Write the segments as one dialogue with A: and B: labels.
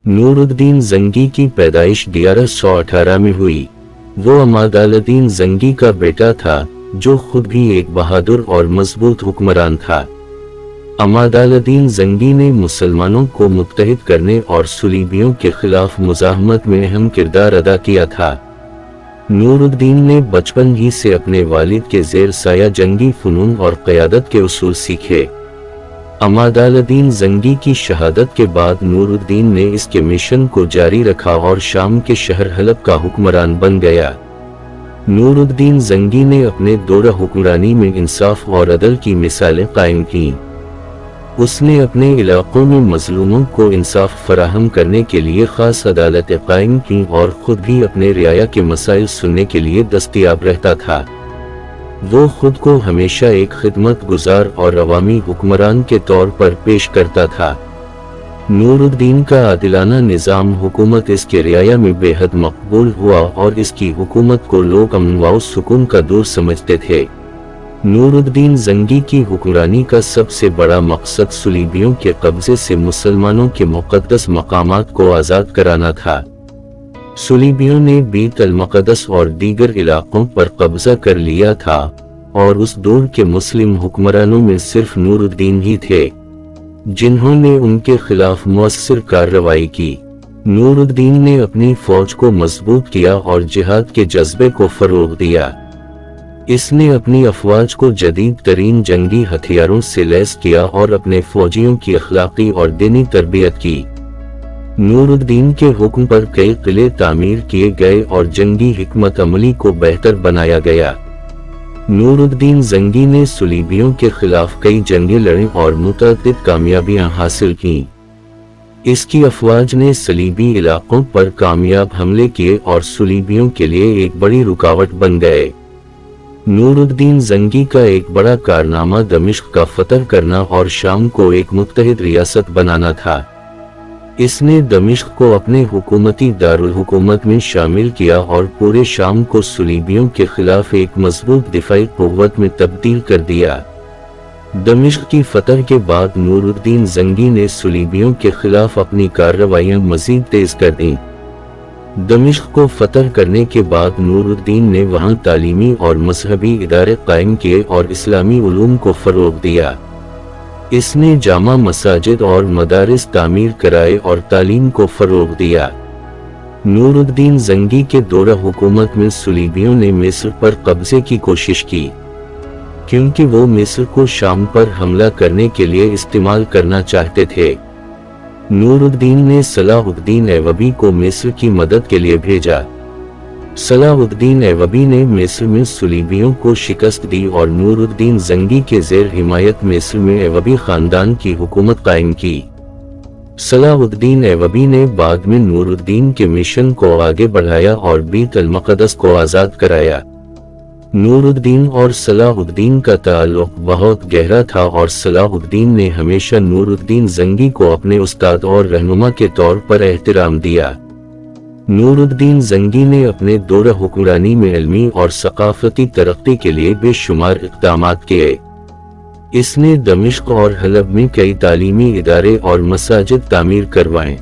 A: नूरुद्दीन जंगी की पैदाइश 1118 में हुई। वो अमादालुद्दीन जंगी का बेटा था, जो खुद भी एक बहादुर और मजबूत हुक्मरान था। अमादालुद्दीन जंगी ने मुसलमानों को मुत्तहिद करने और सुलीबियों के खिलाफ मुजाहमत में अहम किरदार अदा किया था। नूरुद्दीन ने बचपन ही से अपने वालिद के ज़ेर साया जंगी फ़नून और क़यादत के उसूल सीखे। अमादालुद्दीन जंगी की शहादत के बाद नूरुद्दीन ने इसके मिशन को जारी रखा और शाम के शहर हलब का हुक्मरान बन गया। नूरुद्दीन जंगी ने अपने दौर हुक्मरानी में इंसाफ और अदल की मिसालें कायम की। उसने अपने इलाकों में मजलूमों को इंसाफ फराहम करने के लिए खास अदालत कायम की और खुद भी अपने रियाया के मसाइल सुनने के लिए दस्तयाब रहता था। वो खुद को हमेशा एक खिदमत गुजार और अवामी हुक्मरान के तौर पर पेश करता था। नूरुद्दीन का आदिलाना निज़ाम हुकूमत इसके रियाया में बेहद मकबूल हुआ और इसकी हुकूमत को लोग अमन व सुकून का दूर समझते थे। नूरुद्दीन जंगी की हुक्मरानी का सबसे बड़ा मकसद सुलीबियों के कब्जे से मुसलमानों के मुक़द्दस मकामात को आज़ाद कराना था। सुलीबियों ने बैत अल मक़दस और दीगर इलाकों पर कब्जा कर लिया था और उस दौर के मुस्लिम हुक्मरानों में सिर्फ नूरुद्दीन ही थे जिन्होंने उनके खिलाफ मुअस्सिर कार्रवाई की। नूरुद्दीन ने अपनी फौज को मजबूत किया और जिहाद के जज्बे को फरोग दिया। इसने अपनी अफवाज को जदीद तरीन जंगी हथियारों से लैस किया और अपने फौजियों की अखलाकी और दीनी तरबियत की। नूरुद्दीन के हुक्म पर कई किले तामीर किए गए और जंगी हिकमत अमली को बेहतर बनाया गया। नूरुद्दीन जंगी ने सुलीबियों के खिलाफ कई जंगें लड़ी और मुतअद्दिद कामयाबियां हासिल की। इसकी अफवाज ने सलीबी इलाकों पर कामयाब हमले किए और सुलीबियों के लिए एक बड़ी रुकावट बन गए। नूरुद्दीन जंगी का एक बड़ा कारनामा दमिश्क का फतह करना और शाम को एक मुत्तहिद रियासत बनाना था। इसने दमिश्क को अपने हुकूमती दारुल हुकूमत में शामिल किया और पूरे शाम को सुलीबियों के खिलाफ एक मजबूत दिफाई कुव्वत में तब्दील कर दिया। दमिश्क की फतह के बाद नूरुद्दीन जंगी ने सुलीबियों के खिलाफ अपनी कार्रवाइयां मजीद तेज कर दी। दमिश्क को फतह करने के बाद नूरुद्दीन ने वहां तालीमी और मजहबी इदारे कायम किए और इस्लामी उलूम को फरोग दिया। इसने जामा मसाजिद और मदारिस तामीर कराए और तालीम को फरोग दिया। नूरुद्दीन जंगी के दौर हुकूमत में सुलीबियों ने मिस्र पर कब्जे की कोशिश की, क्योंकि वो मिस्र को शाम पर हमला करने के लिए इस्तेमाल करना चाहते थे। नूरुद्दीन ने सलाहुद्दीन ऐवबी को मिस्र की मदद के लिए भेजा। सलाहुद्दीन ऐवबी ने मिस्र में सुलीबियों को शिकस्त दी और नूरुद्दीन जंगी के ज़ेर हिमायत मिस्र में ऐवबी खानदान की हुकूमत कायम की। सलाहुद्दीन ऐवबी ने बाद में नूरुद्दीन के मिशन को आगे बढ़ाया और बैत अल मक़दस को आज़ाद कराया। नूरुद्दीन और सलाहुद्दीन का ताल्लुक बहुत गहरा था और सलाहुद्दीन ने हमेशा नूरुद्दीन जंगी को अपने उस्ताद और रहनुमा के तौर पर एहतराम दिया। नूरुद्दीन जंगी ने अपने दौर हुक्मरानी में इल्मी और सकाफती तरक्की के लिए बेशुमार इक़दामात किए। इसने दमिश्क और हलब में कई तालीमी इदारे और मसाजिद तामीर करवाए।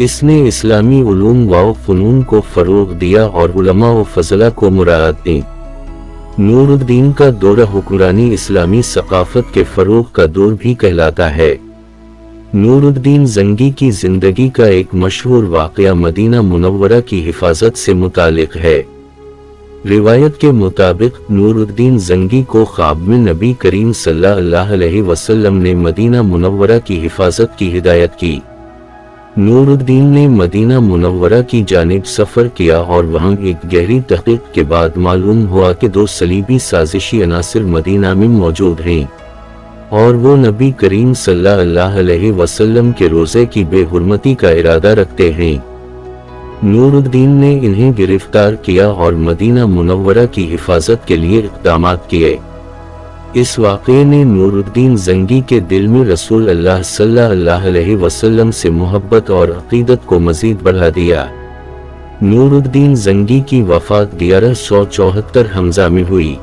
A: इसने इस्लामी उलूम व फ़नून को फरोग दिया और उलमा व फज़ला को मुराद दी। नूरुद्दीन का दौर हुक्मरानी इस्लामी सकाफत के फरोग का दौर भी कहलाता है। नूरुद्दीन जंगी की जिंदगी का एक मशहूर वाक़या मदीना मुनव्वरा की हिफाजत से मुतालिक है। रिवायत के मुताबिक नूरुद्दीन जंगी को ख्वाब में नबी करीम सल्लल्लाहु अलैहि वसल्लम ने मदीना मुनव्वरा की हिफाजत की हिदायत की। नूरुद्दीन ने मदीना मुनव्वरा की जानिब सफ़र किया और वहां एक गहरी तहक़ीक़ के बाद मालूम हुआ कि 2 सलीबी साजिशी अनासिर मदीना में मौजूद हैं और वो नबी करीम सल्लल्लाहु अलैहि वसल्लम के रोज़े की बेहुरमती का इरादा रखते हैं। नूरुद्दीन ने इन्हें गिरफ्तार किया और मदीना मुनव्वरा की हिफाजत के लिए इक़दामात किए। इस वाक़े ने नूरुद्दीन जंगी के दिल में रसूल अल्लाह सल्लल्लाहु अलैहि वसल्लम से मोहब्बत और अक़ीदत को मज़ीद बढ़ा दिया। नूरुद्दीन जंगी की वफ़ात 1174 हमज़ा में हुई।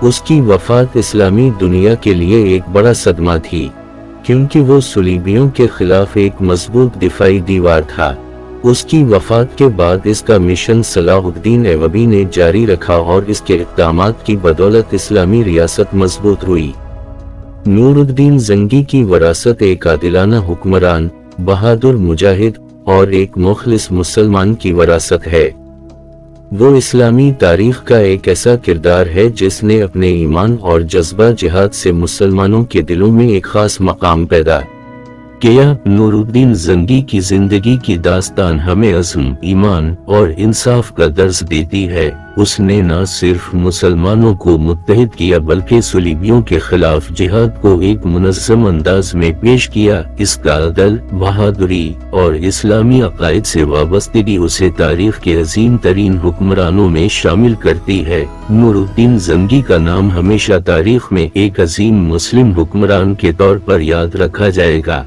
A: उसकी वफ़ात इस्लामी दुनिया के लिए एक बड़ा सदमा थी, क्योंकि वो सुलीबियों के खिलाफ एक मजबूत दिफाई दीवार था। उसकी वफात के बाद इसका मिशन सलाहुद्दीन ऐयूबी ने जारी रखा और इसके इक़दामात की बदौलत इस्लामी रियासत मजबूत हुई। नूरुद्दीन जंगी की वरासत एक आदिलाना हुक्मरान, बहादुर मुजाहिद और एक मुखलिस मुसलमान की वरासत है। वो इस्लामी तारीख का एक ऐसा किरदार है जिसने अपने ईमान और जज्बा जिहाद से मुसलमानों के दिलों में एक खास मकाम पैदा किया। नूरुद्दीन जंगी की जिंदगी की दास्तान हमें अज़्म, ईमान और इंसाफ का दर्स देती है। उसने न सिर्फ मुसलमानों को मुत्तहिद किया बल्कि सुलीबियों के खिलाफ जिहाद को एक मुनज़्ज़म अंदाज में पेश किया। इसका अदल, बहादुरी और इस्लामी अक़ाइद से वाबस्तगी उसे तारीख के अजीम तरीन हुक्मरानों में शामिल करती है। नूरुद्दीन जंगी का नाम हमेशा तारीख में एक अजीम मुस्लिम हुक्मरान के तौर पर याद रखा जाएगा।